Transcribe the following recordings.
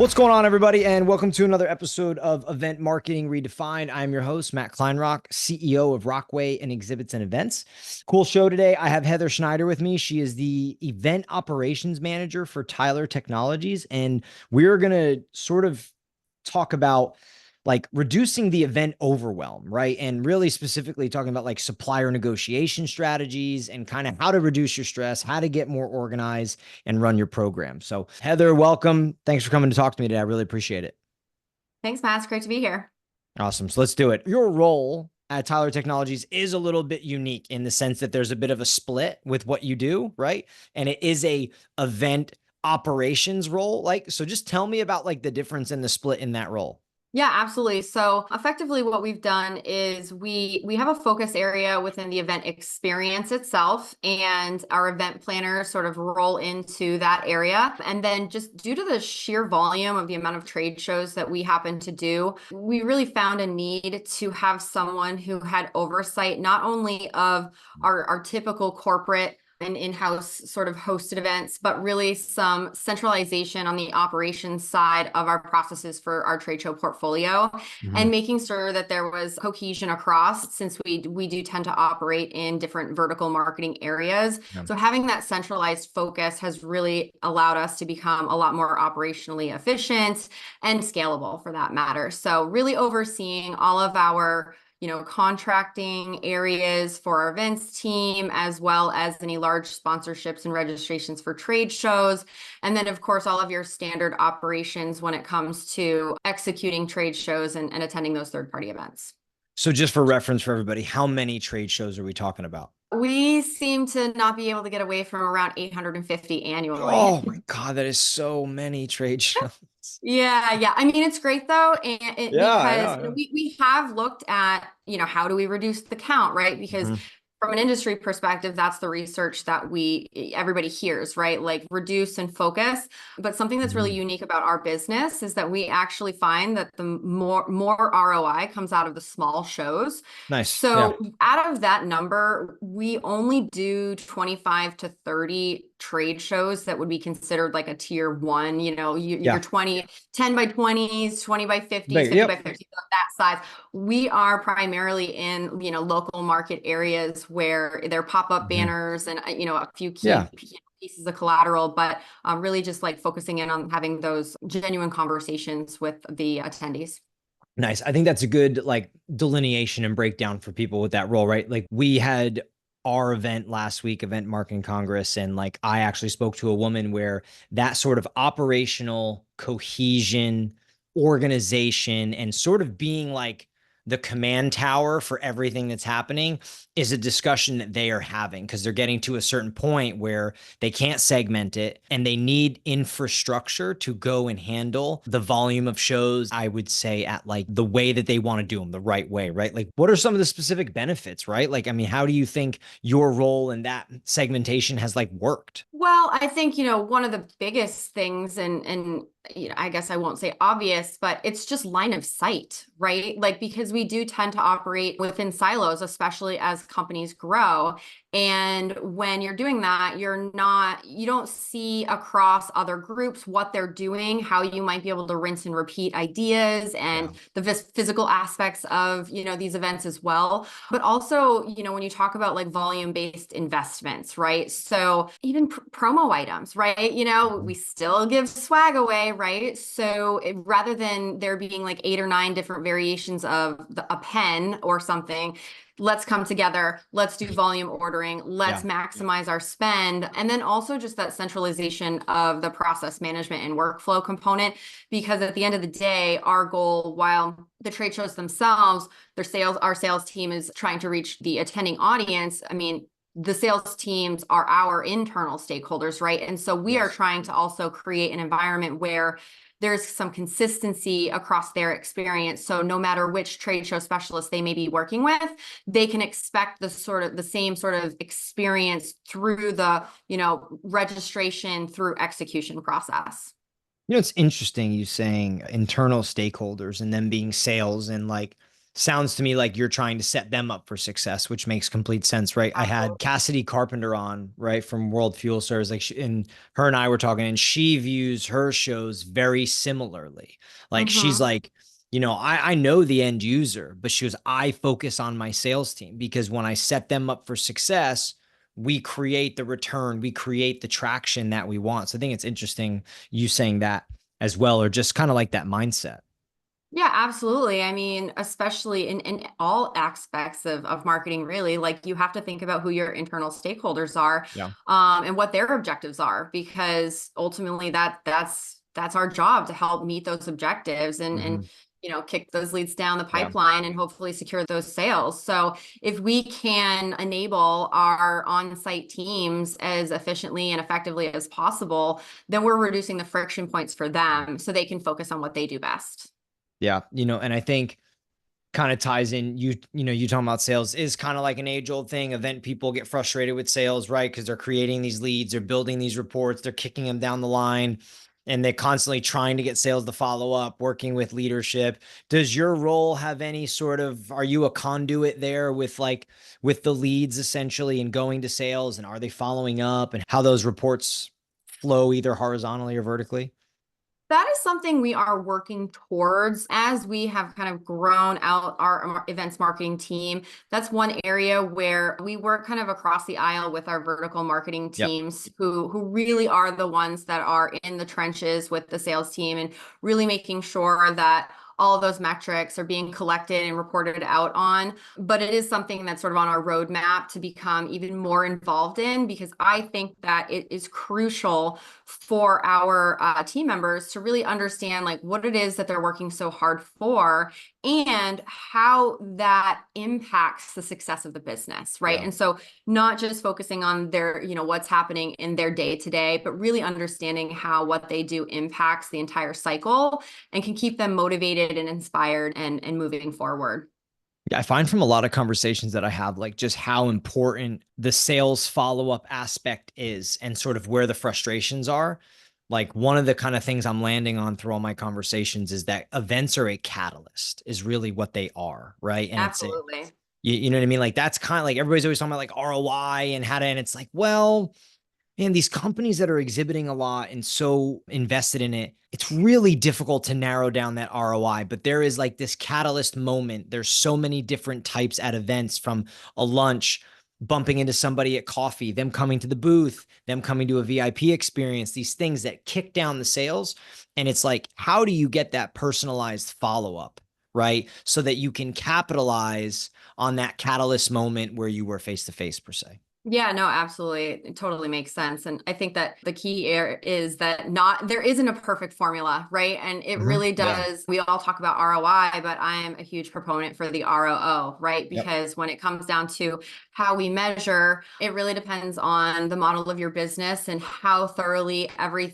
What's going on, everybody, and welcome to another episode of Event Marketing Redefined. I'm your host, Matt Kleinrock, CEO of Rockway and Exhibits and Events. Cool show today. I have Heather Schneider with me. She is the Event Operations Manager for Tyler Technologies, and we're going to sort of talk about like reducing the event overwhelm, right? And really specifically talking about like supplier negotiation strategies and kind of how to reduce your stress, how to get more organized and run your program. So Heather, welcome. Thanks for coming to talk to me today. I really appreciate it. Thanks, Matt. It's great to be here. Awesome. So let's do it. Your role at Tyler Technologies is a little bit unique in the sense that there's a bit of a split with what you do, right? And it is a event operations role. So just tell me about like the difference in the split in that role. Yeah, absolutely. So effectively what we've done is we have a focus area within the event experience itself, and our event planners sort of roll into that area. And then just due to the sheer volume of the amount of trade shows that we happen to do, we really found a need to have someone who had oversight not only of our typical corporate and in-house sort of hosted events, but really some centralization on the operations side of our processes for our trade show portfolio, and making sure that there was cohesion across, since we do tend to operate in different vertical marketing areas. Yeah. So having that centralized focus has really allowed us to become a lot more operationally efficient and scalable for that matter. So really overseeing all of our contracting areas for our events team, as well as any large sponsorships and registrations for trade shows. And then, of course, all of your standard operations when it comes to executing trade shows and attending those third-party events. So just for reference for everybody, how many trade shows are we talking about? We seem to not be able to get away from around 850 annually. Oh my God, that is so many trade shows. Yeah. I mean, it's great though, and Yeah, I because know. we have looked at, how do we reduce the count, right? Because Mhm. from an industry perspective, that's the research that everybody hears, right? Like reduce and focus. But something that's really Mhm. unique about our business is that we actually find that the more ROI comes out of the small shows. Nice. Yeah. So out of that number, we only do 25 to 30 trade shows that would be considered like a tier one, your Yeah. 20, 10 by 20s, 20 by 50s, Bigger. 50 by Yep. 50s, that size. We are primarily in, local market areas where they're pop-up Mhm. banners and, a few Yeah. key pieces of collateral, but really just like focusing in on having those genuine conversations with the attendees. Nice. I think that's a good like delineation and breakdown for people with that role, right? Like we had our event last week, Event Marketing Congress, and like I actually spoke to a woman where that sort of operational cohesion, organization, and sort of being like the command tower for everything that's happening is a discussion that they are having because they're getting to a certain point where they can't segment it and they need infrastructure to go and handle the volume of shows, I would say, at like the way that they want to do them, the right way, right? Like, what are some of the specific benefits, right? Like, I mean, how do you think your role in that segmentation has like worked? Well, I think, one of the biggest things, and I guess I won't say obvious, but it's just line of sight, right? Like, because we do tend to operate within silos, especially as companies grow. And when you're doing that, you don't see across other groups what they're doing, how you might be able to rinse and repeat ideas and Yeah. the physical aspects of, these events as well. But also, when you talk about like volume-based investments, right? So even promo items, right? We still give swag away, right? So rather than there being like 8 or 9 different variations of a pen or something, let's come together, let's do volume ordering, let's Yeah. maximize our spend. And then also just that centralization of the process management and workflow component, because at the end of the day, our goal, while the trade shows themselves, our sales team is trying to reach the attending audience. I mean, the sales teams are our internal stakeholders, right? And so we are Yes. trying to also create an environment where there's some consistency across their experience. So no matter which trade show specialist they may be working with, they can expect the same sort of experience through the, registration through execution process. It's interesting you saying internal stakeholders and them being sales and like sounds to me like you're trying to set them up for success, which makes complete sense, right? I had Absolutely. Cassidy Carpenter on, right, from World Fuel Service, like, and her and I were talking, and she views her shows very similarly. Like, she's Mm-hmm. like, I know the end user, but she goes, I focus on my sales team because when I set them up for success, we create the return, we create the traction that we want. So I think it's interesting you saying that as well, or just kind of like that mindset. Yeah, absolutely. I mean, especially in all aspects of marketing, really, like you have to think about who your internal stakeholders are, Yeah. and what their objectives are, because ultimately that's our job to help meet those objectives and Hmm. kick those leads down the Yeah. pipeline and hopefully secure those sales. So if we can enable our on-site teams as efficiently and effectively as possible, then we're reducing the friction points for them so they can focus on what they do best. Yeah. And I think kind of ties in you talking about sales is kind of like an age old thing. Event people get frustrated with sales, right? Because they're creating these leads, they're building these reports, they're kicking them down the line, and they're constantly trying to get sales to follow up, working with leadership. Does your role have any sort of, are you a conduit there with the leads essentially and going to sales, and are they following up, and how those reports flow either horizontally or vertically? That is something we are working towards as we have kind of grown out our events marketing team. That's one area where we work kind of across the aisle with our vertical marketing Yep. teams who really are the ones that are in the trenches with the sales team and really making sure that all of those metrics are being collected and reported out on. But it is something that's sort of on our roadmap to become even more involved in, because I think that it is crucial for our team members to really understand like what it is that they're working so hard for and how that impacts the success of the business, right? Yeah. And so not just focusing on their, what's happening in their day to day, but really understanding how what they do impacts the entire cycle and can keep them motivated and inspired and moving forward. Yeah, I find from a lot of conversations that I have, like just how important the sales follow up aspect is and sort of where the frustrations are. Like one of the kind of things I'm landing on through all my conversations is that events are a catalyst, is really what they are. Right. And Absolutely. you know what I mean? Like that's kind of like everybody's always talking about like ROI and how to, and it's like, well, man, these companies that are exhibiting a lot and so invested in it, it's really difficult to narrow down that ROI. But there is like this catalyst moment. There's so many different types at events, from a lunch, bumping into somebody at coffee, them coming to the booth, them coming to a VIP experience, these things that kick down the sales. And it's like, how do you get that personalized follow up? Right. So that you can capitalize on that catalyst moment where you were face to face, per se. Yeah, no, absolutely. It totally makes sense. And I think that the key is that not there isn't a perfect formula, right? And it Mhm. really Yeah. does. We all talk about ROI, but I'm a huge proponent for the ROO, right? Yep. Because when it comes down to how we measure, it really depends on the model of your business and how thoroughly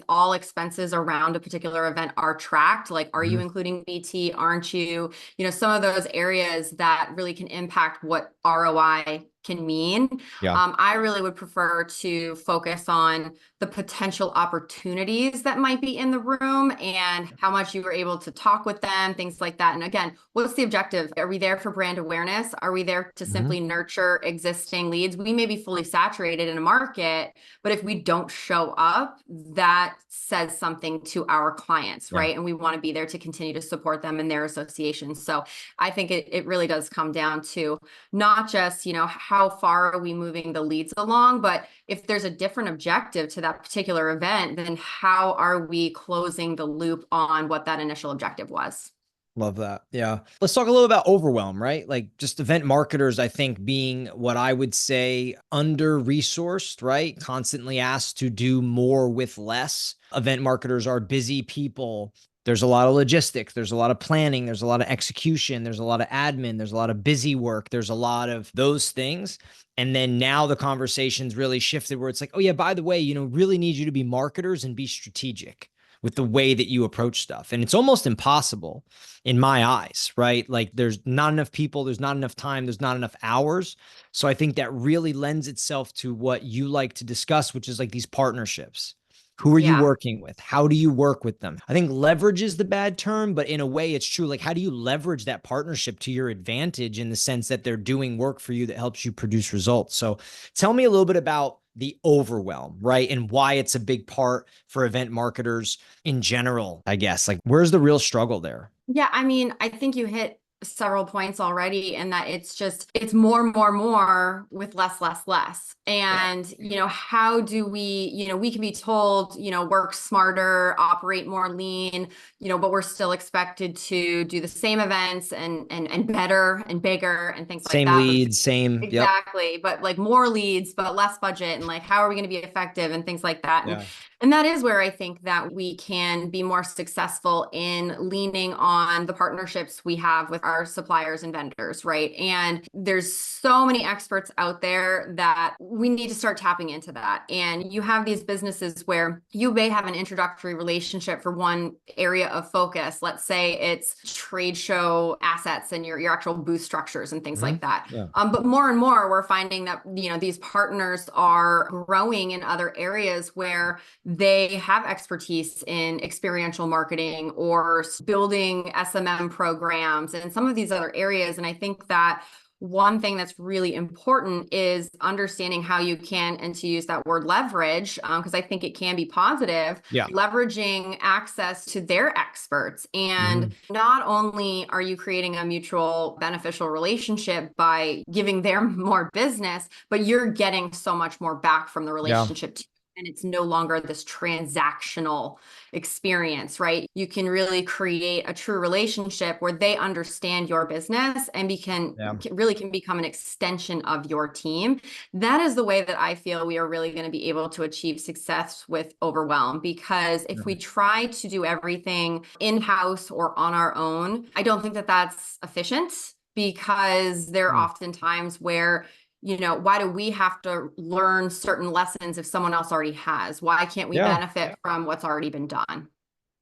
all expenses around a particular event are tracked. Like, are you Mhm. including BT? Aren't you? Some of those areas that really can impact what ROI can mean. Yeah. I really would prefer to focus on the potential opportunities that might be in the room and how much you were able to talk with them, things like that. And again, what's the objective? Are we there for brand awareness? Are we there to Mhm. simply nurture existing leads? We may be fully saturated in a market, but if we don't show up, that says something to our clients, Yeah. right? And we want to be there to continue to support them in their associations. So I think it really does come down to not just, how far are we moving the leads along, but if there's a different objective to that particular event, then how are we closing the loop on what that initial objective was? Love that. Yeah. Let's talk a little about overwhelm, right? Like just event marketers, I think being what I would say under resourced, right? Constantly asked to do more with less. Event marketers are busy people. There's a lot of logistics, there's a lot of planning, there's a lot of execution, there's a lot of admin, there's a lot of busy work, there's a lot of those things. And then now the conversation's really shifted where it's like, oh, yeah, by the way, really need you to be marketers and be strategic with the way that you approach stuff. And it's almost impossible in my eyes, right? Like there's not enough people, there's not enough time, there's not enough hours. So I think that really lends itself to what you like to discuss, which is like these partnerships, Who are you Yeah. working with? How do you work with them? I think leverage is the bad term, but in a way it's true. Like, how do you leverage that partnership to your advantage in the sense that they're doing work for you that helps you produce results? So tell me a little bit about the overwhelm, right? And why it's a big part for event marketers in general, I guess. Like, where's the real struggle there? Yeah, I mean, I think you hit several points already, and that it's more, more, more with less, less, less. Yeah. And, how do we, we can be told, work smarter, operate more lean, but we're still expected to do the same events and better and bigger and things like Same that. But leads, same. Yep. exactly, but like more leads, but less budget, and like how are we going to be effective and things like that. And Yeah. and that is where I think that we can be more successful in leaning on the partnerships we have with our suppliers and vendors, right? And there's so many experts out there that we need to start tapping into that. And you have these businesses where you may have an introductory relationship for one area of focus. Let's say it's trade show assets and your actual booth structures and things like that. Yeah. But more and more, we're finding that, these partners are growing in other areas where they have expertise in experiential marketing or building SMM programs and some of these other areas. And I think that one thing that's really important is understanding how you can, and to use that word leverage, because I think it can be positive, Yeah. leveraging access to their experts. And Mhm. not only are you creating a mutual beneficial relationship by giving them more business, but you're getting so much more back from the Yeah. relationship too. And it's no longer this transactional experience, right? You can really create a true relationship where they understand your business and Yeah. really can become an extension of your team. That is the way that I feel we are really going to be able to achieve success with Overwhelm. Because if we try to do everything in-house or on our own, I don't think that that's efficient, because there are Mm. often times where why do we have to learn certain lessons if someone else already has? Why can't we Yeah. benefit from what's already been done?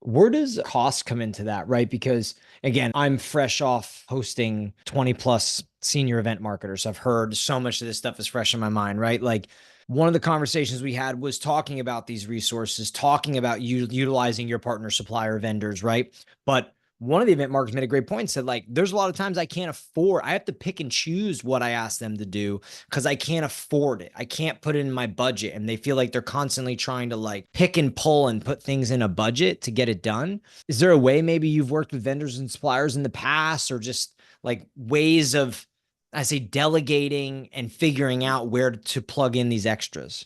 Where does cost come into that, right? Because again, I'm fresh off hosting 20 plus senior event marketers. I've heard so much of this stuff is fresh in my mind, right? Like, one of the conversations we had was talking about these resources, talking about utilizing your partner supplier vendors, right? But one of the event marketers made a great point, said like, there's a lot of times I can't afford, I have to pick and choose what I ask them to do because I can't afford it. I can't put it in my budget. And they feel like they're constantly trying to like pick and pull and put things in a budget to get it done. Is there a way maybe you've worked with vendors and suppliers in the past, or just like ways of, I say, delegating and figuring out where to plug in these extras?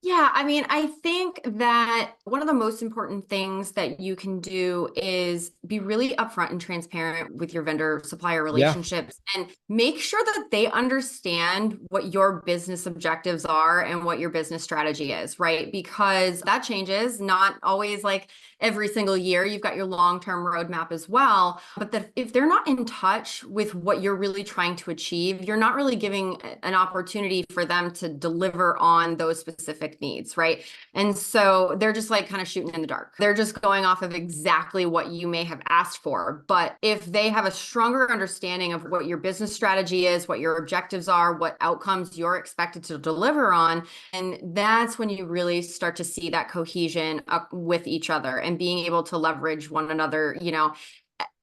Yeah, I mean, I think that one of the most important things that you can do is be really upfront and transparent with your vendor supplier Yeah. relationships, and make sure that they understand what your business objectives are and what your business strategy is, right? Because that changes, not always like every single year. You've got your long-term roadmap as well. But that if they're not in touch with what you're really trying to achieve, you're not really giving an opportunity for them to deliver on those specific needs, right? And so they're just like kind of shooting in the dark. They're just going off of exactly what you may have asked for. But if they have a stronger understanding of what your business strategy is, what your objectives are, what outcomes you're expected to deliver on, and that's when you really start to see that cohesion up with each other and being able to leverage one another,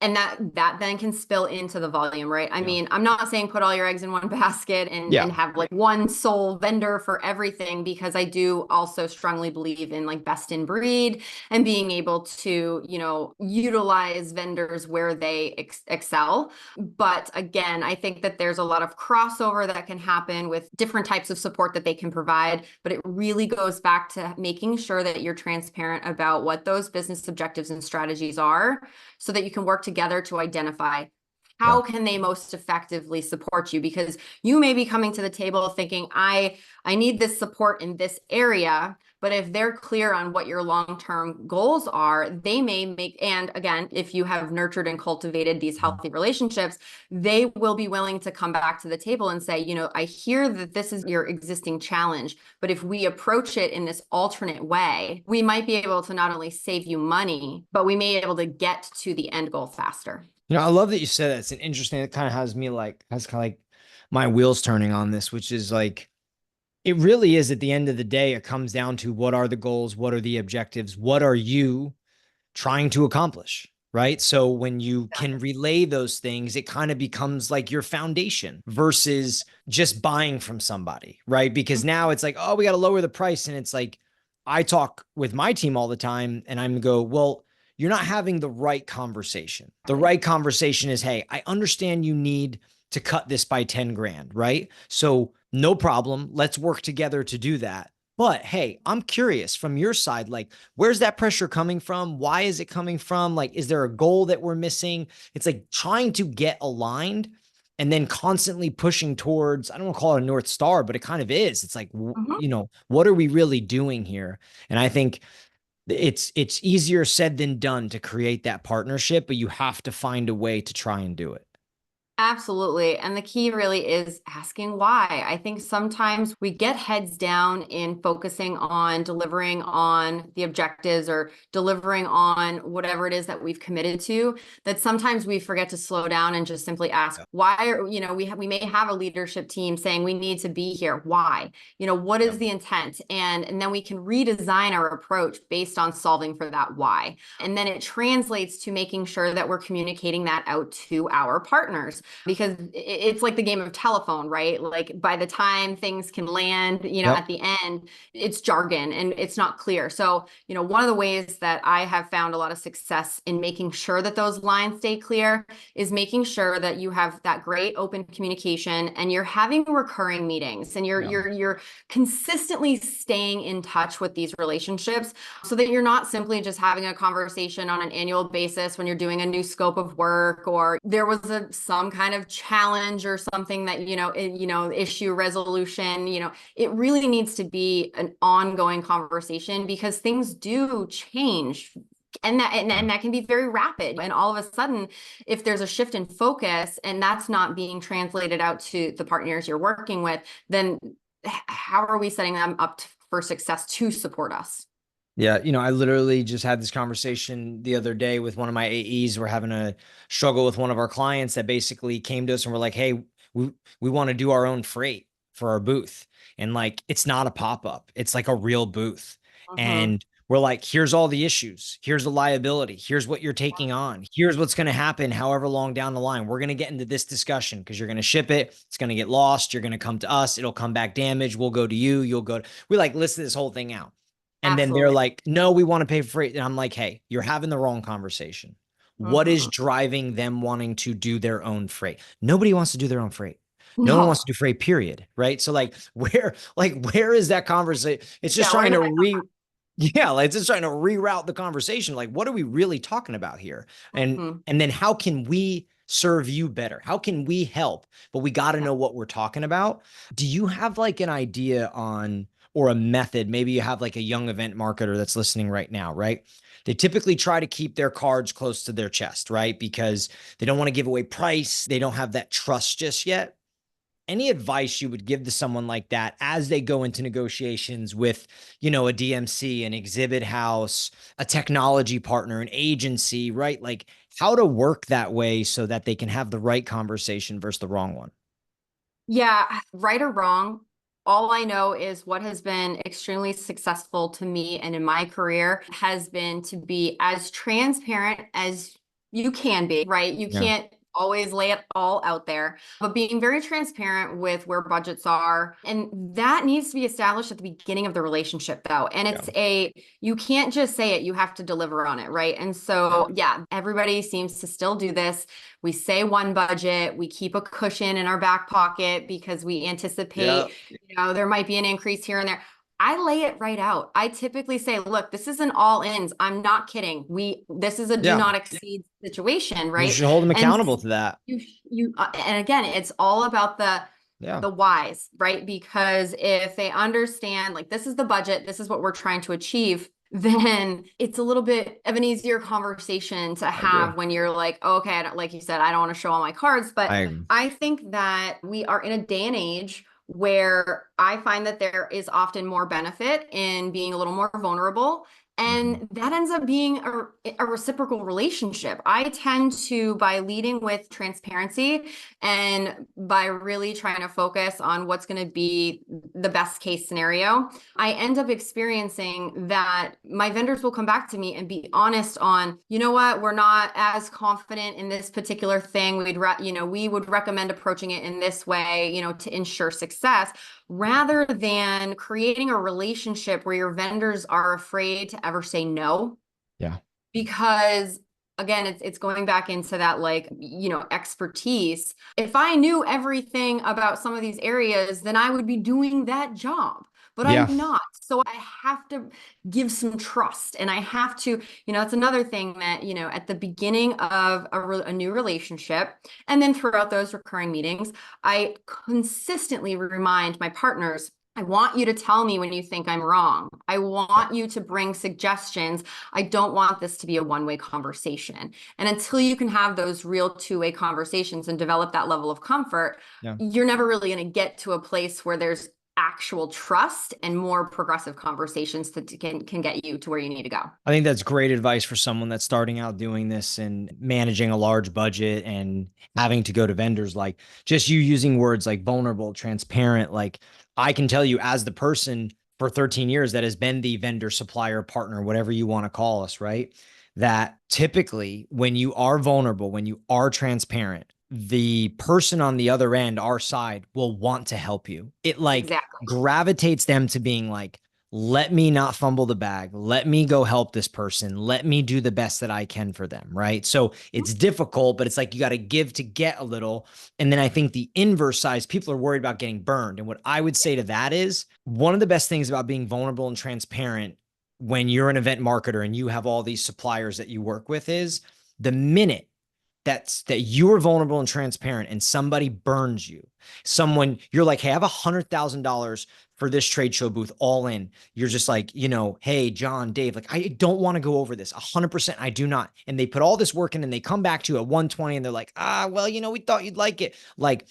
and that then can spill into the volume, right? I Yeah. mean, I'm not saying put all your eggs in one basket and Yeah. have like one sole vendor for everything, because I do also strongly believe in like best in breed and being able to, utilize vendors where they excel. But again, I think that there's a lot of crossover that can happen with different types of support that they can provide, but it really goes back to making sure that you're transparent about what those business objectives and strategies are, so that you can work together to identify Yeah. how can they most effectively support you. Because you may be coming to the table thinking, I need this support in this area, but if they're clear on what your long-term goals are, they may make, and again, if you have nurtured and cultivated these healthy relationships, they will be willing to come back to the table and say, I hear that this is your existing challenge, but if we approach it in this alternate way, we might be able to not only save you money, but we may be able to get to the end goal faster. I love that you said that. It's an interesting, it kind of has me like, has kind of like my wheels turning on this, which is like, It really is, at the end of the day, it comes down to what are the goals? What are the objectives? What are you trying to accomplish? Right. So when you can relay those things, it kind of becomes like your foundation versus just buying from somebody. Right. Because now it's like, oh, we got to lower the price. And it's like, I talk with my team all the time and I'm go, well, you're not having the right conversation. The right conversation is, hey, I understand you need to cut this by 10 grand. Right. So no problem. Let's work together to do that. But hey, I'm curious from your side, like, where's that pressure coming from? Why is it coming from? Like, is there a goal that we're missing? It's like trying to get aligned and then constantly pushing towards, I don't want to call it a North Star, but it kind of is. It's like, Mhm. what are we really doing here? And I think it's easier said than done to create that partnership, but you have to find a way to try and do it. Absolutely. And the key really is asking why. I think sometimes we get heads down in focusing on delivering on the objectives or delivering on whatever it is that we've committed to, that sometimes we forget to slow down and just simply ask why are, we may have a leadership team saying we need to be here. Why? What Yeah. is the intent? And then we can redesign our approach based on solving for that why. And then it translates to making sure that we're communicating that out to our partners, because it's like the game of telephone, right? Like by the time things can land, Yep. at the end, it's jargon and it's not clear. So, one of the ways that I have found a lot of success in making sure that those lines stay clear is making sure that you have that great open communication and you're having recurring meetings and you're Yeah. you're you're consistently staying in touch with these relationships, so that you're not simply just having a conversation on an annual basis when you're doing a new scope of work or there was some kind of challenge or something that issue resolution. It really needs to be an ongoing conversation because things do change, and that can be very rapid, and all of a sudden if there's a shift in focus and that's not being translated out to the partners you're working with, then how are we setting them up for success to support us? Yeah, I literally just had this conversation the other day with one of my AEs. We're having a struggle with one of our clients that basically came to us and we're like, "Hey, we want to do our own freight for our booth." And like it's not a pop-up. It's like a real booth. Mm-hmm. And we're like, "Here's all the issues. Here's the liability. Here's what you're taking on. Here's what's going to happen however long down the line. We're going to get into this discussion because you're going to ship it. It's going to get lost. You're going to come to us. It'll come back damaged. We'll go to you. You'll go to, we like listed this whole thing out. And then they're Absolutely. like, no, we want to pay for freight. And I'm like, hey, you're having the wrong conversation. What is Mm-hmm. driving them wanting to do their own freight? Nobody wants to do their own freight. No one wants to No. do freight, period. Right. So where is that conversation? It's just Yeah, where trying did to that come yeah, like it's just trying to reroute the conversation. Like, what are we really talking about here? And from? and then how can we serve you better? How can we help? But we got to Yeah. know what we're talking about. Do you have like an idea on or a method? Maybe you have like a young event marketer that's listening right now, right? They typically try to keep their cards close to their chest, right? Because they don't want to give away price. They don't have that trust just yet. Any advice you would give to someone like that as they go into negotiations with, a DMC, an exhibit house, a technology partner, an agency, right? Like how to work that way so that they can have the right conversation versus the wrong one. Yeah, right or wrong, all I know is what has been extremely successful to me and in my career has been to be as transparent as you can be, right? You Yeah. can't always lay it all out there, but being very transparent with where budgets are. And that needs to be established at the beginning of the relationship, though. And Yeah. you can't just say it, you have to deliver on it, right? And so, yeah, everybody seems to still do this. We say one budget, we keep a cushion in our back pocket because we Yeah. anticipate, there might be an increase here and there. I lay it right out. I typically say, look, this is an all ins. I'm not kidding. This is a do Yeah. not exceed situation, You right? should hold them And accountable to that. and again, it's all about Yeah. the whys, right? Because if they understand, like, this is the budget, this is what we're trying to achieve, then it's a little bit of an easier conversation to I agree. have when you're like, oh, okay, like you said, I don't want to show all my cards. But I I think that we are in a day and age where I find that there is often more benefit in being a little more vulnerable And that ends up being a reciprocal relationship. I tend to, by leading with transparency and by really trying to focus on what's going to be the best case scenario, I end up experiencing that my vendors will come back to me and be honest on, you know what, we're not as confident in this particular thing. We would recommend approaching it in this way, to ensure success, rather than creating a relationship where your vendors are afraid to ever say no. Yeah. Because again, it's going back into that, like, expertise. If I knew everything about some of these areas, then I would be doing that job, but Yeah. I'm not. So I have to give some trust, and I have to, it's another thing that, at the beginning of a new relationship, and then throughout those recurring meetings, I consistently remind my partners, I want you to tell me when you think I'm wrong. I want you to bring suggestions. I don't want this to be a one-way conversation. And until you can have those real two-way conversations and develop that level of comfort, Yeah. you're never really going to get to a place where there's actual trust and more progressive conversations that can get you to where you need to go. I think that's great advice for someone that's starting out doing this and managing a large budget and having to go to vendors. Like, just you using words like vulnerable, transparent. Like, I can tell you, as the person for 13 years that has been the vendor, supplier, partner, whatever you want to call us, right? That typically when you are vulnerable, when you are transparent, the person on the other end, our side, will want to help you. It like Exactly. gravitates them to being like, let me not fumble the bag. Let me go help this person. Let me do the best that I can for them. Right. So it's difficult, but it's like you got to give to get a little. And then I think the inverse side, people are worried about getting burned. And what I would say to that is, one of the best things about being vulnerable and transparent when you're an event marketer and you have all these suppliers that you work with is the minute that you are vulnerable and transparent and somebody burns you, you're like, hey, I have $100,000 for this trade show booth all in. You're just like, hey, John, Dave, like, I don't want to go over this. 100%. I do not. And they put all this work in and they come back to you at 120 and they're like, well, we thought you'd like it. Like,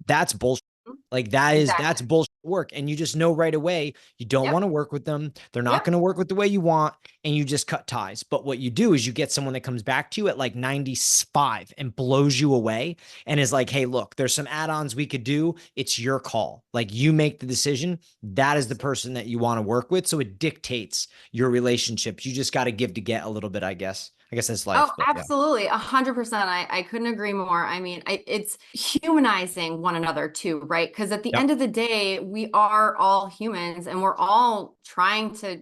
that's bullshit. Like, that's Exactly. bullshit work. And you just know right away, you don't Yep. want to work with them. They're not Yep. going to work with the way you want. And you just cut ties. But what you do is you get someone that comes back to you at like 95 and blows you away and is like, hey, look, there's some add-ons we could do. It's your call. Like, you make the decision. That is the person that you want to work with. So it dictates your relationships. You just got to give to get a little bit, I guess. I guess that's life, Oh, but yeah. absolutely. 100%. I couldn't agree more. I mean, it's humanizing one another too, right? Because at the Yep. end of the day, we are all humans and we're all trying to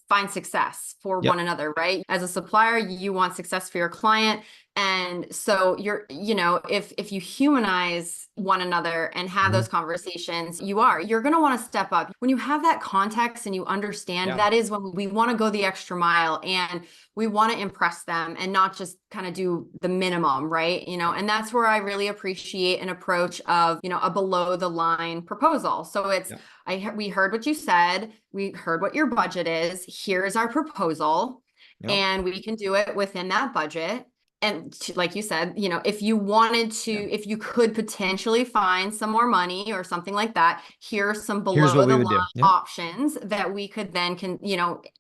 find success for Yep. one another, right? As a supplier, you want success for your client. And so if you humanize one another and have those conversations, you're going to want to step up. When you have that context and you understand, Yeah. that is when we want to go the extra mile and we want to impress them and not just kind of do the minimum, right? And that's where I really appreciate an approach of, a below the line proposal. So it's, we heard what you said. We heard what your budget is. Here's our proposal. Yep. And we can do it within that budget. And like you said, if you wanted to, if you could potentially find some more money or something like that, here's some Here's below what we the would do. line Yep. options that we could then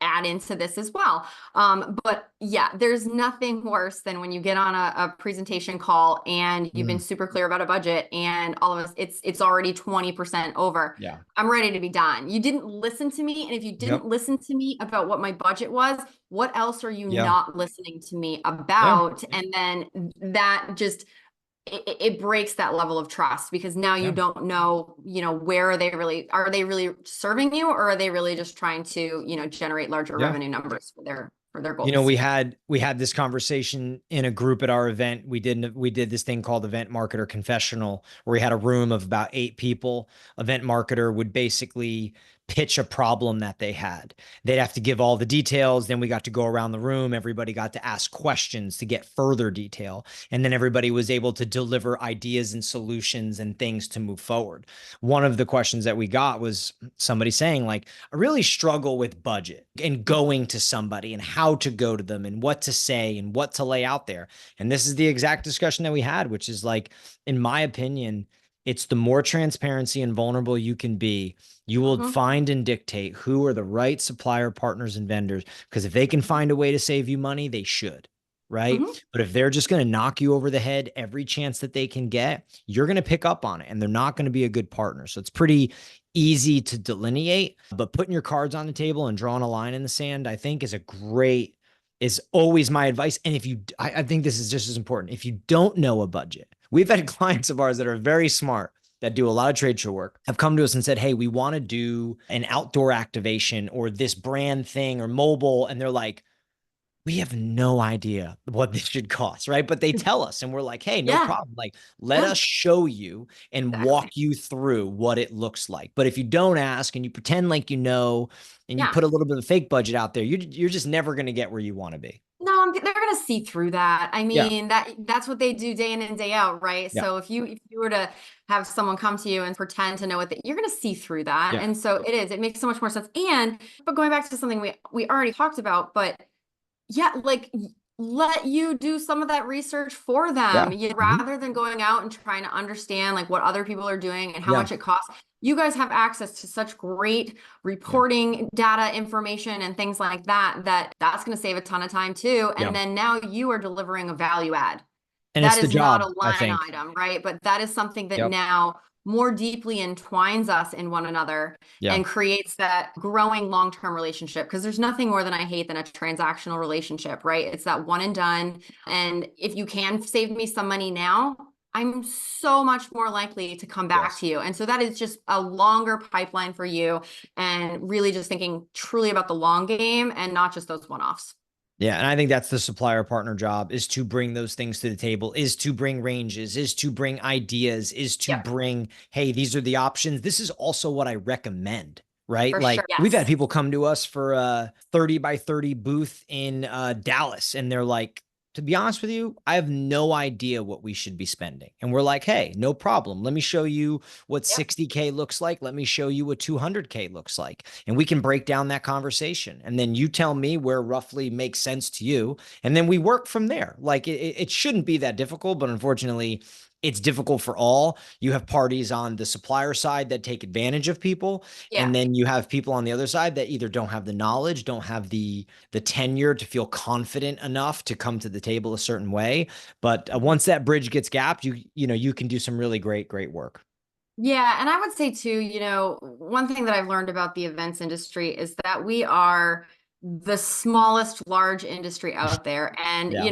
add into this as well. But yeah, there's nothing worse than when you get on a presentation call and you've been super clear about a budget and all of us, it's already 20% over. Yeah. I'm ready to be done. You didn't listen to me. And if you didn't listen to me about what my budget was, what else are you not listening to me about? And then that just, it breaks that level of trust because now you don't know, where are they really serving you, or are they really just trying to, generate larger revenue numbers for their goals? We had this conversation in a group at our event. We did this thing called Event Marketer Confessional, where we had a room of about 8 people. Event marketer would basically pitch a problem that they had. They'd have to give all the details. Then we got to go around the room. Everybody got to ask questions to get further detail. And then everybody was able to deliver ideas and solutions and things to move forward. One of the questions that we got was somebody saying, like, I really struggle with budget and going to somebody and how to go to them and what to say and what to lay out there. And this is the exact discussion that we had, which is like, in my opinion, It's the more transparency and vulnerable you can be, you will Mhm. find and dictate who are the right supplier partners and vendors. Because if they can find a way to save you money, they should. Right. Mhm. But if they're just going to knock you over the head every chance that they can get, you're going to pick up on it and they're not going to be a good partner. So it's pretty easy to delineate, but putting your cards on the table and drawing a line in the sand, I think is always my advice. And if you, I think this is just as important. If you don't know a budget, we've had clients of ours that are very smart that do a lot of trade show work have come to us and said, hey, we want to do an outdoor activation or this brand thing or mobile. And they're like, we have no idea what this should cost, right? But they tell us, and we're like, hey, no Yeah. problem. Like, let Yeah. us show you and walk Exactly. you through what it looks like. But if you don't ask and you pretend like you know, and you Yeah. put a little bit of fake budget out there, you're just never going to get where you want to be. No, they're gonna see through that. I Yeah. mean, that's what they do day in and day out, right? Yeah. So if you were to have someone come to you and pretend to know what you're gonna see through that. Yeah. And so it makes so much more sense. And but going back to something we already talked about, but yeah, like let you do some of that research for Yeah. them. Mhm. Rather than going out and trying to understand like what other people are doing and how Yeah. much it costs. You guys have access to such great Yeah. reporting data information and things like that that's going to save a ton of time too. Yeah. And then now you are delivering a value add. And it's That the is not a job, I line think. item, right? But that is something that Yep. now more deeply entwines us in one another Yeah. and creates that growing long-term relationship. Because there's nothing more than I hate than a transactional relationship, right? It's that one and done. And if you can save me some money now, I'm so much more likely to come back Yes. to you. And so that is just a longer pipeline for you and really just thinking truly about the long game and not just those one-offs. Yeah. And I think that's the supplier partner job, is to bring those things to the table, is to bring ranges, is to bring ideas, is to Yep, bring, hey, these are the options. This is also what I recommend. Right. for Like sure. we've had Yes. people come to us for a 30 by 30 booth in Dallas. And they're like, to be honest with you, I have no idea what we should be spending. And we're like, hey, no problem. Let me show you what Yep. 60K looks like. Let me show you what 200K looks like. And we can break down that conversation. And then you tell me where roughly makes sense to you. And then we work from there. Like it shouldn't be that difficult, but unfortunately, it's difficult for all. You have parties on the supplier side that take advantage of people. Yeah. And then you have people on the other side that either don't have the knowledge, don't have the tenure to feel confident enough to come to the table a certain way. But once that bridge gets gapped, you can do some really great work. Yeah, and I would say too, one thing that I've learned about the events industry is that we are the smallest large industry out there. And, Yeah.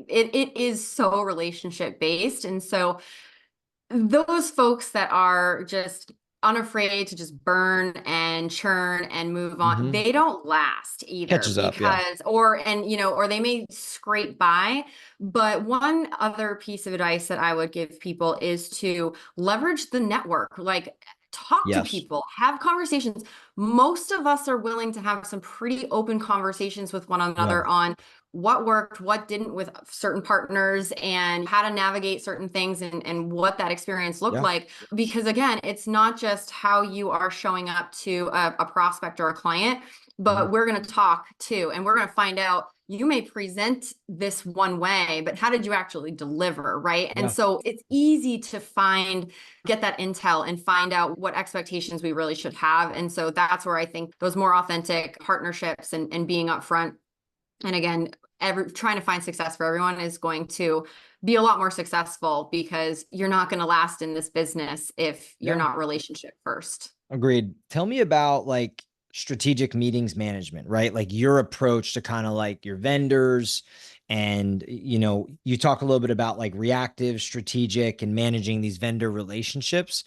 it is so relationship based. And so those folks that are just unafraid to just burn and churn and move on, Hmm. they don't last either Catches up. Yeah. because, or they may scrape by. But one other piece of advice that I would give people is to leverage the network. Like, talk to Yes. people, have conversations. Most of us are willing to have some pretty open conversations with one Yeah. another on what worked, what didn't with certain partners, and how to navigate certain things and what that experience looked Yeah. like. Because again, it's not just how you are showing up to a prospect or a client, Mhm. but we're going to talk too. And we're going to find out you may present this one way, but how did you actually deliver? Right. And Yeah. so it's easy to get that intel and find out what expectations we really should have. And so that's where I think those more authentic partnerships and being upfront and again, trying to find success for everyone is going to be a lot more successful because you're not going to last in this business if you're Yeah. not relationship first. Agreed. Tell me about like strategic meetings management, right? Like your approach to kind of like your vendors. And, you talk a little bit about like reactive, strategic, and managing these vendor relationships.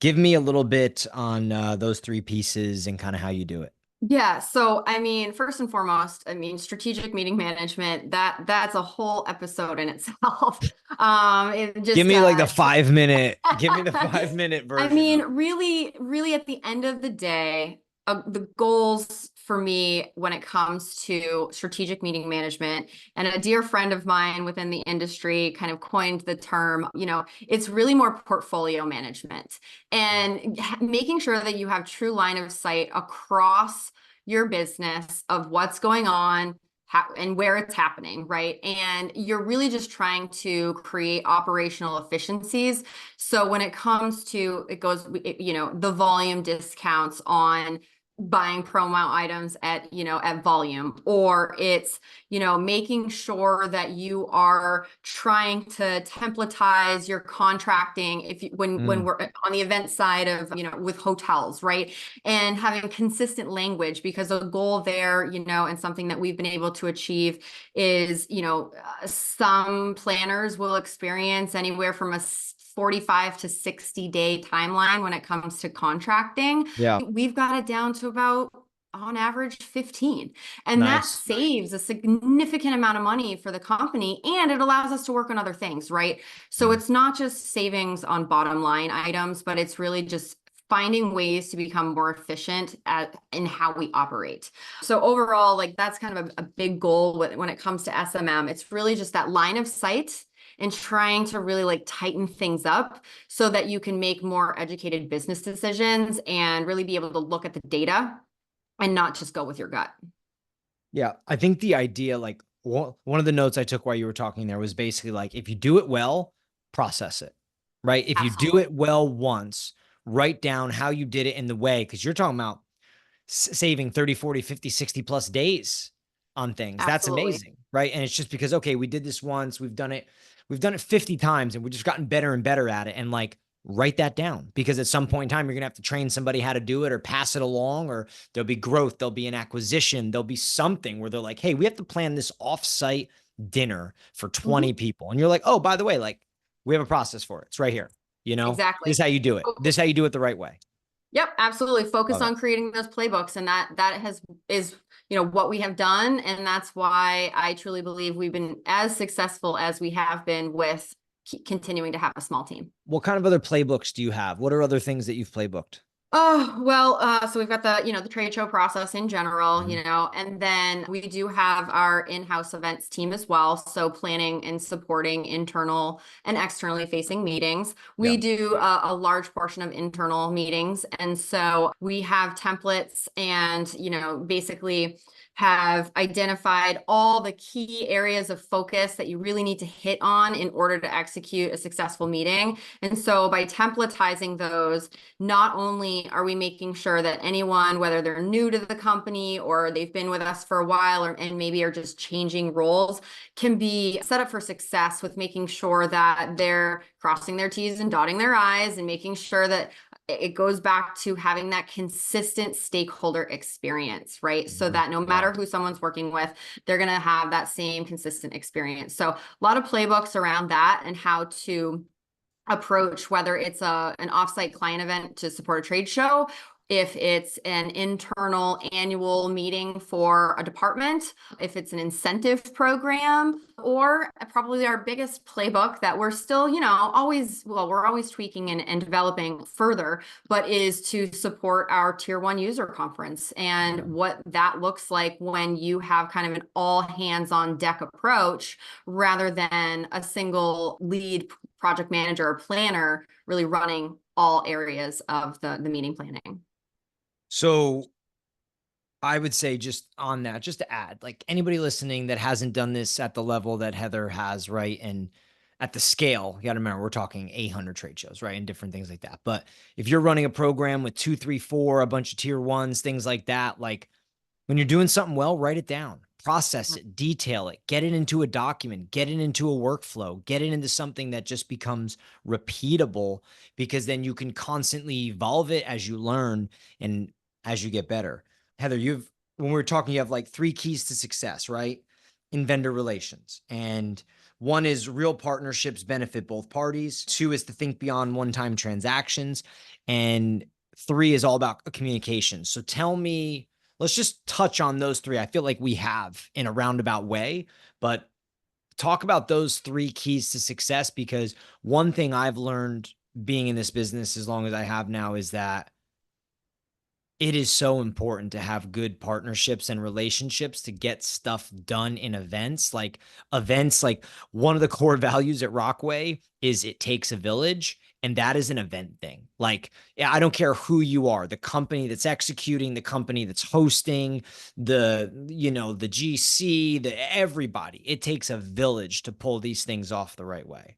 Give me a little bit on those three pieces and kind of how you do it. Yeah, so I mean, first and foremost, I mean, strategic meeting management, that's a whole episode in itself. It Give just me like the 5 minute, give me the 5 minute I version mean, of it. really, really at the end of the day, the goals for me when it comes to strategic meeting management, and a dear friend of mine within the industry kind of coined the term, it's really more portfolio management and making sure that you have true line of sight across your business of what's going on, and where it's happening, right? And you're really just trying to create operational efficiencies. So when it comes to, it goes, the volume discounts on buying promo items at, at volume, or it's, making sure that you are trying to templatize your contracting when Mm, we're on the event side of, with hotels, right? And having consistent language, because the goal there, and something that we've been able to achieve is, some planners will experience anywhere from a 45 to 60-day timeline when it comes to contracting. yeah. We've got it down to about, on average, 15. And that Nice. saves a significant amount of money for the company, and it allows us to work on other things, right? So Yeah. it's not just savings on bottom line items, but it's really just finding ways to become more efficient in how we operate. So overall, like that's kind of a big goal when it comes to SMM. It's really just that line of sight and trying to really like tighten things up so that you can make more educated business decisions and really be able to look at the data and not just go with your gut. Yeah. I think the idea, like one of the notes I took while you were talking there was basically like, if you do it well, process it, right? If you do Absolutely. it well once, write down how you did it in the way, because you're talking about saving 30, 40, 50, 60 plus days on things. That's Absolutely. amazing, right? And it's just because, okay, we did this once, we've done it 50 times and we've just gotten better and better at it. And like, write that down, because at some point in time, you're going to have to train somebody how to do it or pass it along, or there'll be growth. There'll be an acquisition. There'll be something where they're like, hey, we have to plan this offsite dinner for 20 Mhm. people. And you're like, oh, by the way, like we have a process for it. It's right here. This Exactly. is how you do it. This is how you do it the right way. Yep, absolutely. Focus Love it. on creating those playbooks, and that is what we have done, and that's why I truly believe we've been as successful as we have been with continuing to have a small team. What kind of other playbooks do you have? What are other things that you've playbooked? Oh, well, so we've got the trade show process in general, Mhm. and then we do have our in-house events team as well. So planning and supporting internal and externally facing meetings. We Yeah. do a large portion of internal meetings. And so we have templates and, basically have identified all the key areas of focus that you really need to hit on in order to execute a successful meeting. And so by templatizing those, not only are we making sure that anyone, whether they're new to the company or they've been with us for a while and maybe are just changing roles, can be set up for success with making sure that they're crossing their T's and dotting their I's and making sure that it goes back to having that consistent stakeholder experience, right? So Mhm. that no Yeah. matter who someone's working with, they're going to have that same consistent experience. So a lot of playbooks around that and how to approach, whether it's an offsite client event to support a trade show, if it's an internal annual meeting for a department, if it's an incentive program, or probably our biggest playbook that we're still, we're always tweaking and developing further, but is to support our tier one user conference and Yeah. what that looks like when you have kind of an all hands on deck approach rather than a single lead project manager or planner really running all areas of the meeting planning. So I would say, just on that, just to add, like anybody listening that hasn't done this at the level that Heather has, right? And at the scale, you got to remember, we're talking 800 trade shows, right? And different things like that. But if you're running a program with two, three, four, a bunch of tier ones, things like that, like when you're doing something well, write it down, process it, detail it, get it into a document, get it into a workflow, get it into something that just becomes repeatable, because then you can constantly evolve it as you learn and as you get better. Heather, when we were talking, you have like three keys to success, right? In vendor relations. And one is real partnerships benefit both parties. Two is to think beyond one-time transactions. And three is all about communication. So tell me, let's just touch on those three. I feel like we have in a roundabout way, but talk about those three keys to success, because one thing I've learned being in this business as long as I have now is that it is so important to have good partnerships and relationships to get stuff done in events. Like one of the core values at Rockway is it takes a village. And that is an event thing. Like, yeah, I don't care who you are, the company that's executing, the company that's hosting, the GC, everybody. It takes a village to pull these things off the right way.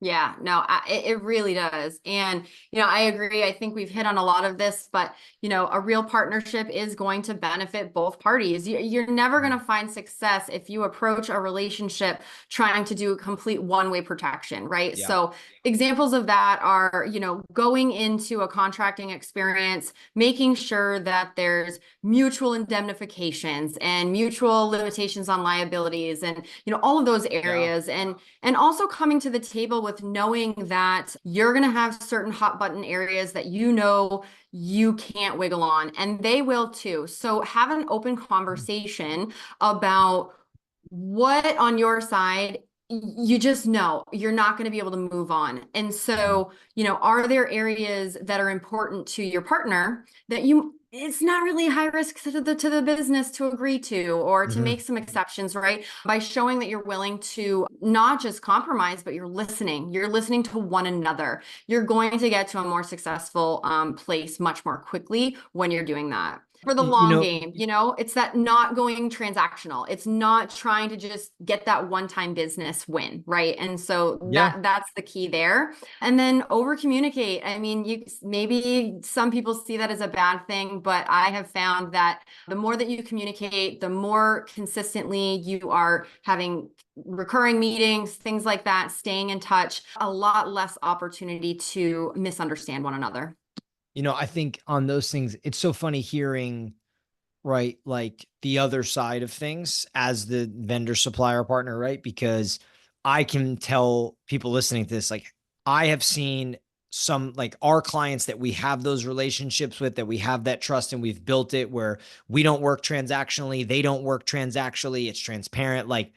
Yeah, no, it really does. And, I agree. I think we've hit on a lot of this, but, a real partnership is going to benefit both parties. You're never going to find success if you approach a relationship trying to do a complete one-way protection, right? Yeah. So examples of that are, going into a contracting experience, making sure that there's mutual indemnifications and mutual limitations on liabilities and, all of those Yeah. areas. And also coming to the table with knowing that you're going to have certain hot button areas that you can't wiggle on, and they will too. So have an open conversation about what on your side you just know you're not going to be able to move on. And so, are there areas that are important to your partner that it's not really high risk to the business to agree to or to Mm-hmm. make some exceptions, right? By showing that you're willing to not just compromise, but you're listening. You're listening to one another. You're going to get to a more successful place much more quickly when you're doing that. For the You long know, game, it's that not going transactional. It's not trying to just get that one-time business win, right? And so yeah. that's the key there. And then over communicate. I mean, maybe some people see that as a bad thing, but I have found that the more that you communicate, the more consistently you are having recurring meetings, things like that, staying in touch, a lot less opportunity to misunderstand one another. I think on those things, it's so funny hearing, right, like the other side of things as the vendor supplier partner, right? Because I can tell people listening to this, like, I have seen some, like, our clients that we have those relationships with, that we have that trust and we've built it where we don't work transactionally, they don't work transactionally, it's transparent. Like,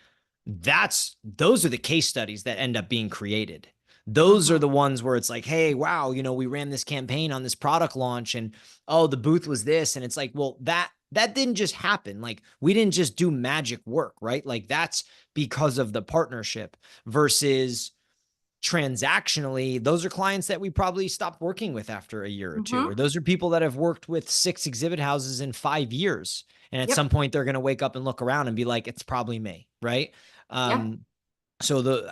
those are the case studies that end up being created. Those are Mhm. the ones where it's like, hey, wow, we ran this campaign on this product launch and, oh, the booth was this. And it's like, well, that didn't just happen. Like, we didn't just do magic work, right? Like, that's because of the partnership versus transactionally. Those are clients that we probably stopped working with after a year or two, or Mhm. those are people that have worked with 6 exhibit houses in 5 years. And at some Yep. point they're going to wake up and look around and be like, it's probably me. Right. Yeah. Um, so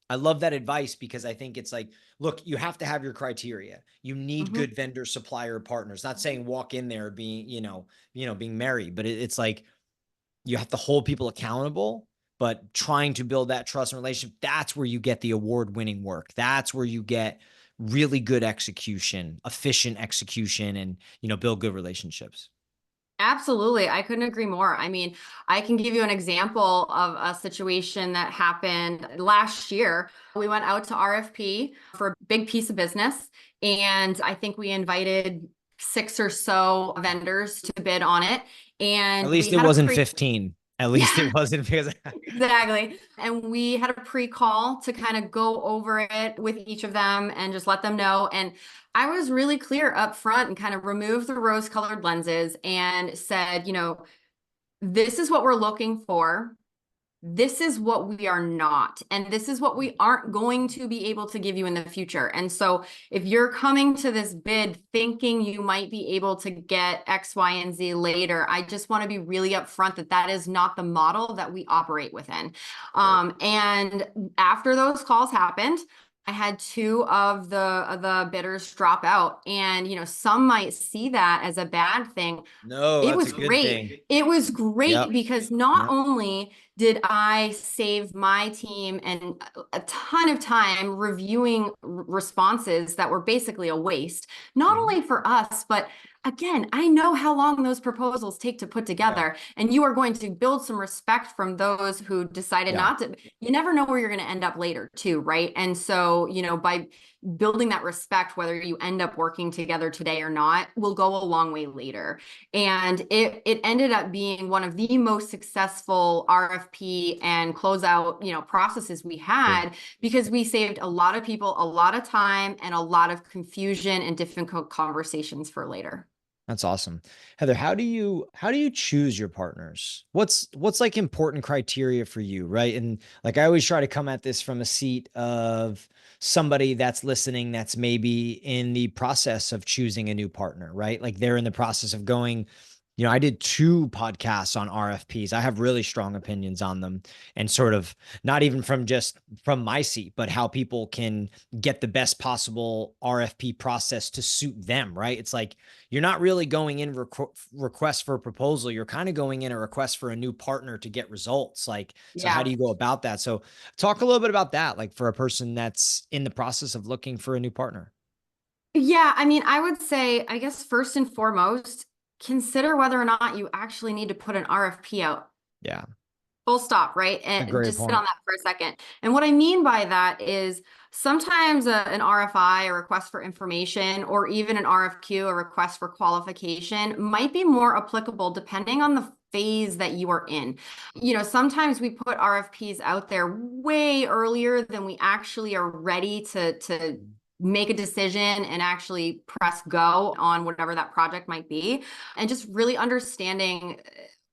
I love that advice because I think it's like, look, you have to have your criteria. You need Mhm. good vendor supplier partners. Not saying walk in there being, being merry, but it's like you have to hold people accountable, but trying to build that trust and relationship. That's where you get the award winning work. That's where you get really good execution, efficient execution, and, build good relationships. Absolutely. I couldn't agree more. I mean, I can give you an example of a situation that happened last year. We went out to RFP for a big piece of business, and I think we invited six or so vendors to bid on it. At And we least it had a wasn't pre 15. At least Yeah, it wasn't because exactly. And we had a pre-call to kind of go over it with each of them and just let them know. And I was really clear up front and kind of removed the rose-colored lenses and said, this is what we're looking for. This is what we are not, and this is what we aren't going to be able to give you in the future. And so if you're coming to this bid thinking you might be able to get X, Y, and Z later, I just want to be really upfront that that is not the model that we operate within. right. And after those calls happened, I had two of the bidders drop out, and some might see that as a bad thing. No, It that's a was good thing. great. It was great Yep. because not Yep. only did I save my team and a ton of time reviewing responses that were basically a waste, not Mhm. only for us, but again, I know how long those proposals take to put Yeah. together, and you are going to build some respect from those who decided Yeah. not to. You never know where you're going to end up later, too, right? And so, by building that respect, whether you end up working together today or not, will go a long way later. And it ended up being one of the most successful RFP and closeout, processes we Good. had because we saved a lot of people a lot of time and a lot of confusion and difficult conversations for later. That's awesome. Heather, how do you choose your partners? What's like important criteria for you, right? And like I always try to come at this from a seat of somebody that's listening that's maybe in the process of choosing a new partner, right? Like they're in the process of going, I did 2 podcasts on RFPs. I have really strong opinions on them and sort of not even from my seat, but how people can get the best possible RFP process to suit them, right? It's like you're not really going in request for a proposal. You're kind of going in a request for a new partner to get results. Like, so how Yeah. do you go about that? So talk a little bit about that, like for a person that's in the process of looking for a new partner. Yeah, I mean, I would say, I guess first and foremost, consider whether or not you actually need to put an RFP out. Yeah. Full stop, right? A And great just sit on point. that for a second. And what I mean by that is sometimes an RFI, a request for information, or even an RFQ, a request for qualification, might be more applicable depending on the phase that you are in. Sometimes we put RFPs out there way earlier than we actually are ready to make a decision and actually press go on whatever that project might be. And just really understanding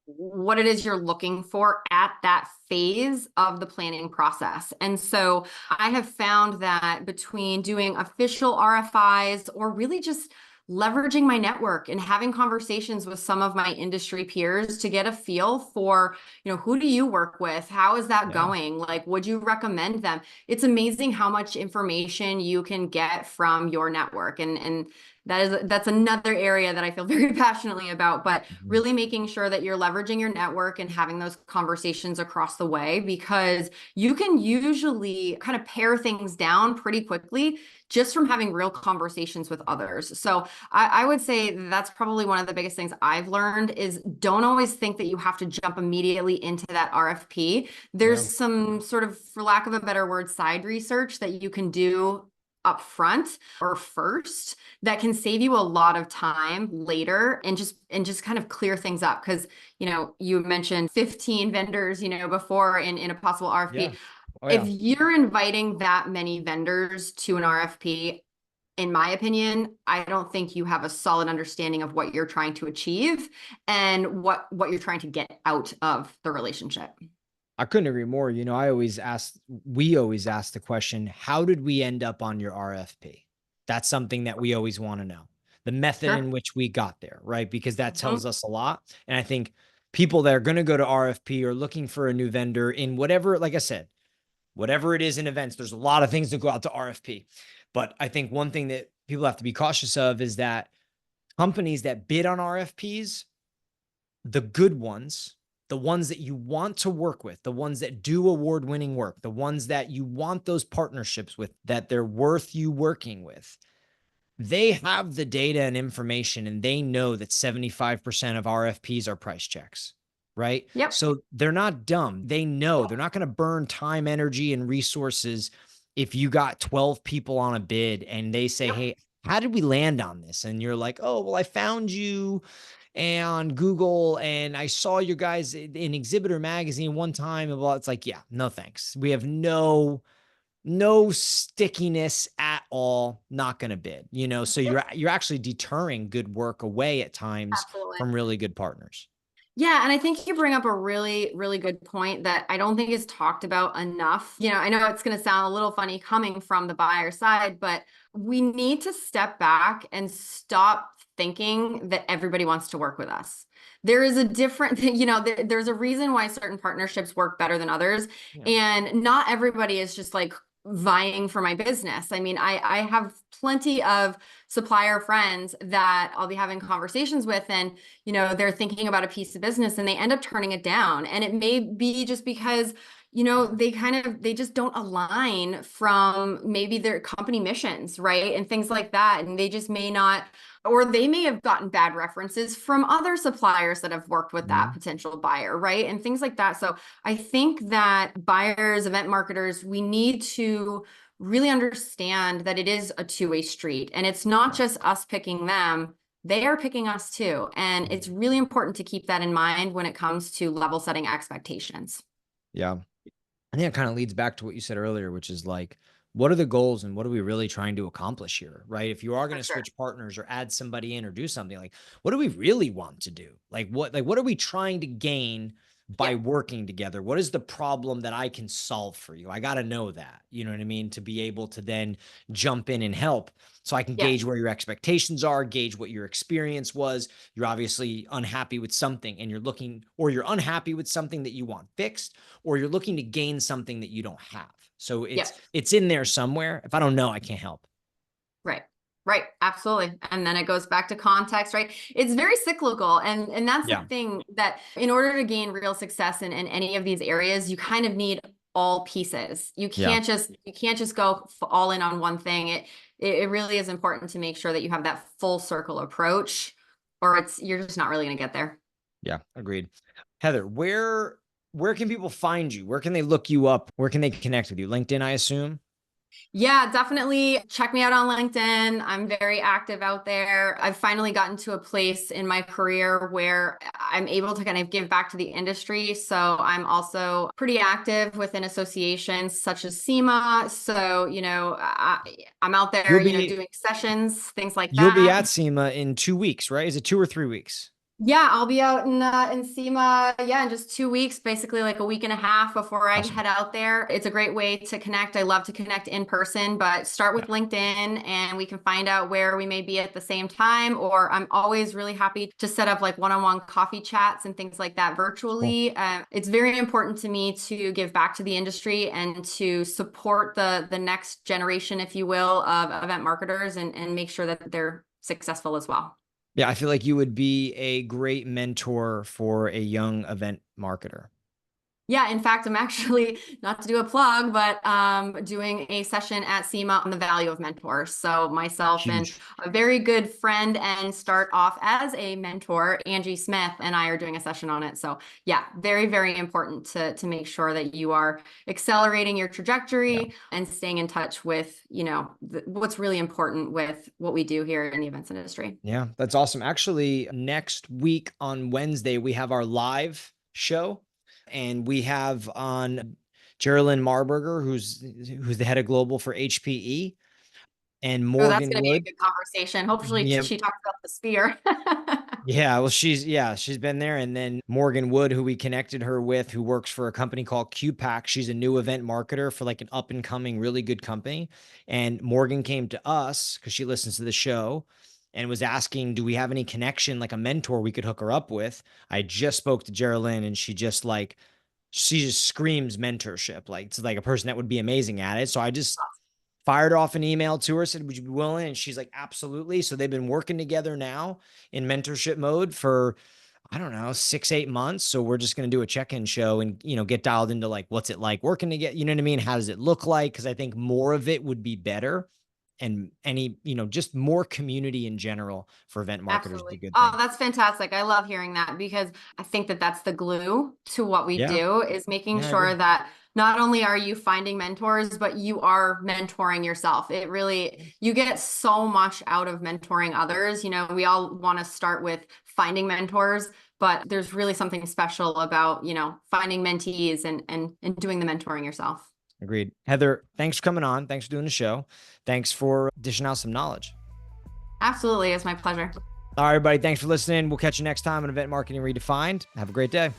what it is you're looking for at that phase of the planning process. And so I have found that between doing official RFIs or really just leveraging my network and having conversations with some of my industry peers to get a feel for, who do you work with? How is that Yeah. going? Like, would you recommend them? It's amazing how much information you can get from your network. And that's another area that I feel very passionately about, but Mhm. really making sure that you're leveraging your network and having those conversations across the way, because you can usually kind of pare things down pretty quickly just from having real conversations with others. So I would say that's probably one of the biggest things I've learned is don't always think that you have to jump immediately into that RFP. There's Yeah. some sort of, for lack of a better word, side research that you can do up front or first that can save you a lot of time later and just kind of clear things up, because you mentioned 15 vendors before in a possible Yeah. RFP. Oh If yeah. you're inviting that many vendors to an RFP, in my opinion, I don't think you have a solid understanding of what you're trying to achieve and what you're trying to get out of the relationship. I couldn't agree more. We always ask the question, how did we end up on your RFP? That's something that we always want to know. The method in Sure. which we got there, right? Because that tells Mhm. us a lot. And I think people that are going to go to RFP or looking for a new vendor in whatever, like I said, whatever it is in events, there's a lot of things that go out to RFP. But I think one thing that people have to be cautious of is that companies that bid on RFPs, the good ones, the ones that you want to work with, the ones that do award winning work, the ones that you want those partnerships with, that they're worth you working with, they have the data and information and they know that 75% of RFPs are price checks, right? Yep. So they're not dumb. They know they're not going to burn time, energy, and resources if you got 12 people on a bid and they say, Yep. hey, how did we land on this? And you're like, oh, well, I found you and Google, and I saw you guys in Exhibitor magazine one time. And blah. It's like, yeah, no thanks. We have no stickiness at all. Not going to bid. So Yep. you're actually deterring good work away at times Absolutely. from really good partners. Yeah, and I think you bring up a really, really good point that I don't think is talked about enough. I know it's going to sound a little funny coming from the buyer side, but we need to step back and stop thinking that everybody wants to work with us. There is a different, there's a reason why certain partnerships work better than others. Yeah. And not everybody is just like vying for my business. I mean, I have plenty of supplier friends that I'll be having conversations with, and they're thinking about a piece of business and they end up turning it down. And it may be just because, they just don't align from maybe their company missions, right? And things like that. And they just may not, or they may have gotten bad references from other suppliers that have worked with that Mhm. potential buyer, right? And things like that. So I think that buyers, event marketers, we need to really understand that it is a two-way street and it's not Yeah. just us picking them, they are picking us too. And it's really important to keep that in mind when it comes to level setting expectations. Yeah. I think it kind of leads back to what you said earlier, which is like what are the goals and what are we really trying to accomplish here, right? If you are going For to sure. switch partners or add somebody in or do something, like what do we really want to do? Like what are we trying to gain by Yeah. working together? What is the problem that I can solve for you? I got to know that, you know what I mean, to be able to then jump in and help, so I can Yeah. gauge where your expectations are, gauge what your experience was. You're obviously unhappy with something and you're looking, or you're unhappy with something that you want fixed, or you're looking to gain something that you don't have. So Yeah. it's in there somewhere. If I don't know, I can't help. Right. Right. Absolutely. And then it goes back to context, right? It's very cyclical. And that's the Yeah. thing, that in order to gain real success in any of these areas, you kind of need all pieces. Yeah. You can't just go all in on one thing. It really is important to make sure that you have that full circle approach, or you're just not really going to get there. Yeah. Agreed. Heather, where can people find you? Where can they look you up? Where can they connect with you? LinkedIn, I assume. Yeah, definitely check me out on LinkedIn. I'm very active out there. I've finally gotten to a place in my career where I'm able to kind of give back to the industry. So I'm also pretty active within associations such as SEMA. So, I'm out there, You'll be doing sessions, things like you'll be that. at SEMA in 2 weeks, right? Is it 2 or 3 weeks? Yeah, I'll be out in SEMA, yeah, in just 2 weeks, basically like a week and a half before I Awesome. head out there. It's a great way to connect. I love to connect in person, but start Yeah. with LinkedIn and we can find out where we may be at the same time. Or I'm always really happy to set up like one-on-one coffee chats and things like that Cool. virtually. It's very important to me to give back to the industry and to support the next generation, if you will, of event marketers and make sure that they're successful as well. Yeah, I feel like you would be a great mentor for a young event marketer. Yeah, in fact, I'm actually, not to do a plug, but doing a session at SEMA on the value of mentors. So myself and Huge. a very good friend and start off as a mentor, Angie Smith, and I are doing a session on it. So yeah, very, very important to make sure that you are accelerating your Yeah. trajectory and staying in touch with, what's really important with what we do here in the events industry. Yeah, that's awesome. Actually, next week on Wednesday, we have our live show, and we have on Geraldine Marburger, who's the head of global for HPE, and Oh, that's Morgan going to be a Wood. good conversation. Hopefully Yeah, she talks about the spear. yeah. Well, she's been there, and then Morgan Wood, who we connected her with, who works for a company called QPAC. She's a new event marketer for like an up and coming, really good company. And Morgan came to us because she listens to the show and was asking, do we have any connection, like a mentor we could hook her up with? I just spoke to Geraldine, and she just screams mentorship. Like it's like a person that would be amazing at it. So I just fired off an email to her, said, would you be willing? And she's like, absolutely. So they've been working together now in mentorship mode for, I don't know, 6, 8 months. So we're just going to do a check-in show and, get dialed into like, what's it like working together? You know what I mean? How does it look like? Cause I think more of it would be better, and just more community in general for event marketers is a Absolutely. good Oh, thing. that's fantastic. I love hearing that because I think that that's the glue to what we Yeah. do, is making Yeah, I agree. sure that not only are you finding mentors, but you are mentoring yourself. It really, you get so much out of mentoring others. We all want to start with finding mentors, but there's really something special about, finding mentees and doing the mentoring yourself. Agreed. Heather, thanks for coming on. Thanks for doing the show. Thanks for dishing out some knowledge. Absolutely. It's my pleasure. All right, everybody. Thanks for listening. We'll catch you next time on Event Marketing Redefined. Have a great day.